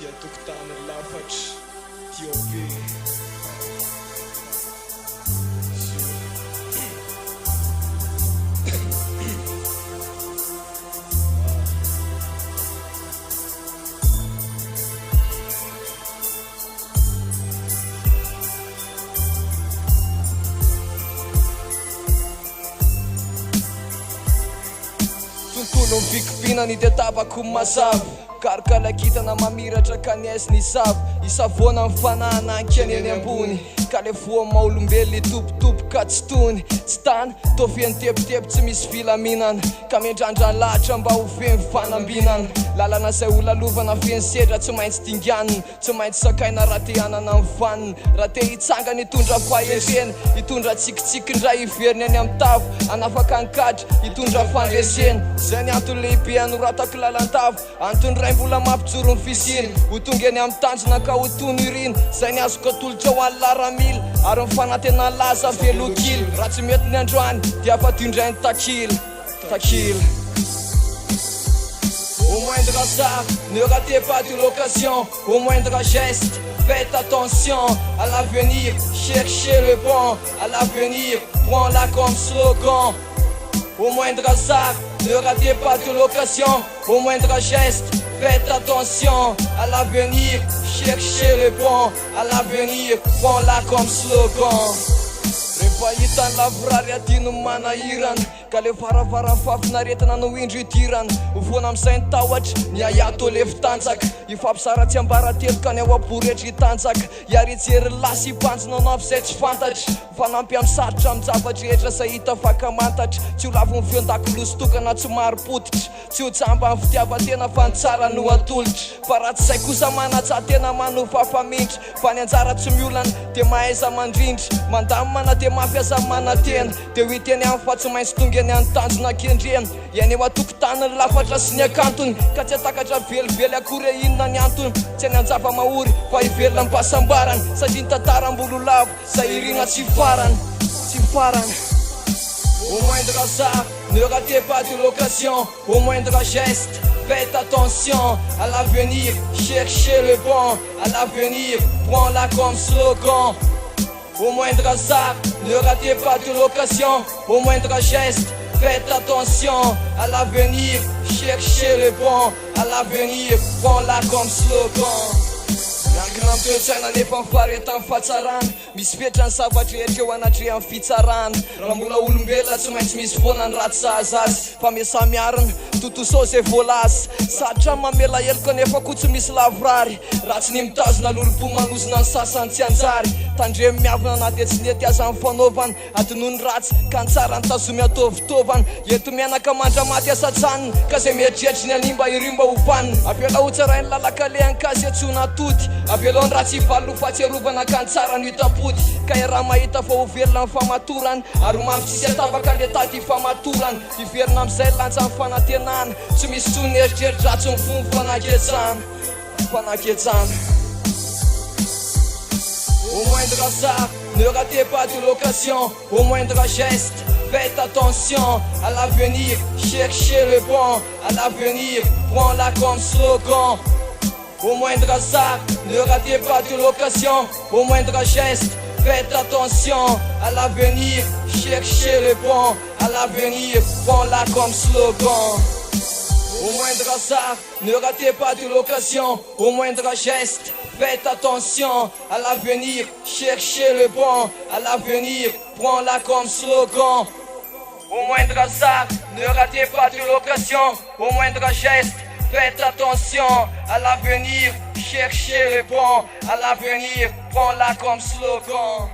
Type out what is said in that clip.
Tia tokotany lafatra, tia be. Tontolo vikipinany dia tapako mazava Karakalakitana mamiratra kanies ny savo Isavona mifanana ankeny eny ambony Ka le voa maolombelo itopitopoka tsy tony Tsy tany, tofeny tepitepy tsy misy filaminana Ka mendrandra lahatra mba ho feny fanambinana Lalana zay ho lalovana feny sedra tsy maintsy dinganina Tsy maintsy sakaina raha te hanana amin'ny vanina Raha te hitsangana hitondra fahendrena Hitondra tsikitsikin-dray iveriny any amin'ny tavo Anafaka ankadra hitondra fandresena Zay ny antony lehibe anoratako lalantavo Antony ray mbola mampijoro ny fisiny Ho tonga eny amin'ny tanjona ka ho tono irina Zay ny azoko atolotra ho an'ny laramila Ary mifanantena laza velokily Raha tsy mety ny androany dia afa-ty indray ny takila Takila Au moindre hasard, ne ratez pas de l'occasion. Au moindre geste, faites attention à l'avenir. Cherchez le bon à l'avenir. Prends-la comme slogan. Au moindre hasard, ne ratez pas de l'occasion. Au moindre geste, faites attention à l'avenir. Cherchez le bon à l'avenir. Prends-la comme slogan. Rehefa hitan'ny lavorary adino manahirana Ka le faravara fafinaretana no indro idirana Voana am'izay ny tahotra ny ayato lefitanjaka Ifampisara tsy ambaratelo ka ny ao aboretra hitanjaka Iarijery lasa hipanjina anao am'izay tsy fantatra Fanampy amin'ny sarotra amin'ny zavatra rehetra zay hita fakamantatra Tsy ho lavo ny feon-dakoloso tokana tsy maro-potitra Tsy ho jamba amin'ny fitiavan-tena fa ny tsara no atolotra Fa raha tsy zay kosa manajatena mano fafamintra Fa ny anjara tsy miolana dia mahaiza mandrindra Mandamana dia mafiasa manatena Dia ho hiteny amin'ny fa tsy maintsy tonga eny an-tanjona kendrena Eny eo atokotaniny lafatra sy ny akantony Ka tsy atakatra velively akory inona ny antony Tsy any anjava mahory fa hivelona mpasambarana Satria ny tantaram-bolo lavo zay irina tsy farana Tsy farana Au moindre hasard, ne ratez pas de l'occasion. Au moindre geste, faites attention à l'avenir. Cherchez le bon à l'avenir. Prends-la comme slogan. Au moindre hasard, ne ratez pas de l'occasion. Au moindre geste, faites attention à l'avenir. Cherchez le bon à l'avenir. Prends-la comme slogan. Miankina amin'ny toe-tsaina nefa mifaretan'ny fahatsarana Misy fetra ny zavatra rehetra eo anatrehan'ny fitsarana Raha mbola olombelona tsy maintsy misy foana ny ratsy zahazazy Fa miasa-miarina, totoso zay voalaza Sarotra mamela heloka nefa koa tsy misy lavorary Raha tsy ny mitazona lolo-po manosina ny sasany tsy anjary Tandremy miavina na dia tsy nety aza amin'ny fanaovana Adinoa ny ratsy ka ny tsara ny tazomy ataovitovana Ento mianaka mandramaty asa-tsanina Ka zay mieritreritra ny animba irimba hofanina Apela ho tsarainy lalakalehan'ny kazy atsona atody Apela ny ratsy hivallo fahatserovana ka ny tsara ny hitapody Ka raha mahita fa ho velona ny famatorana Ary ho mamitsisy atavaka le tady famatorana Hiverina am'izay lanja ny fanantenana Tsy misy tsony eritreritra ratsy ny fomba fanaketsana Fanaketsana Au moindre hasard, ne ratez pas de l'occasion. Au moindre geste, faites attention à l'avenir. Cherchez le bon à l'avenir. Prends-la comme slogan. Au moindre hasard, ne ratez pas de l'occasion. Au moindre geste, faites attention à l'avenir. Cherchez le bon à l'avenir. Prends-la comme slogan. Au moindre hasard, ne ratez pas de l'occasion. Au moindre geste, faites attention à l'avenir. Cherchez le bon à l'avenir. Prends-la comme slogan. Au moindre hasard, ne ratez pas de l'occasion. Au moindre geste, faites attention à l'avenir. Cherchez le bon à l'avenir. Prends-la comme slogan.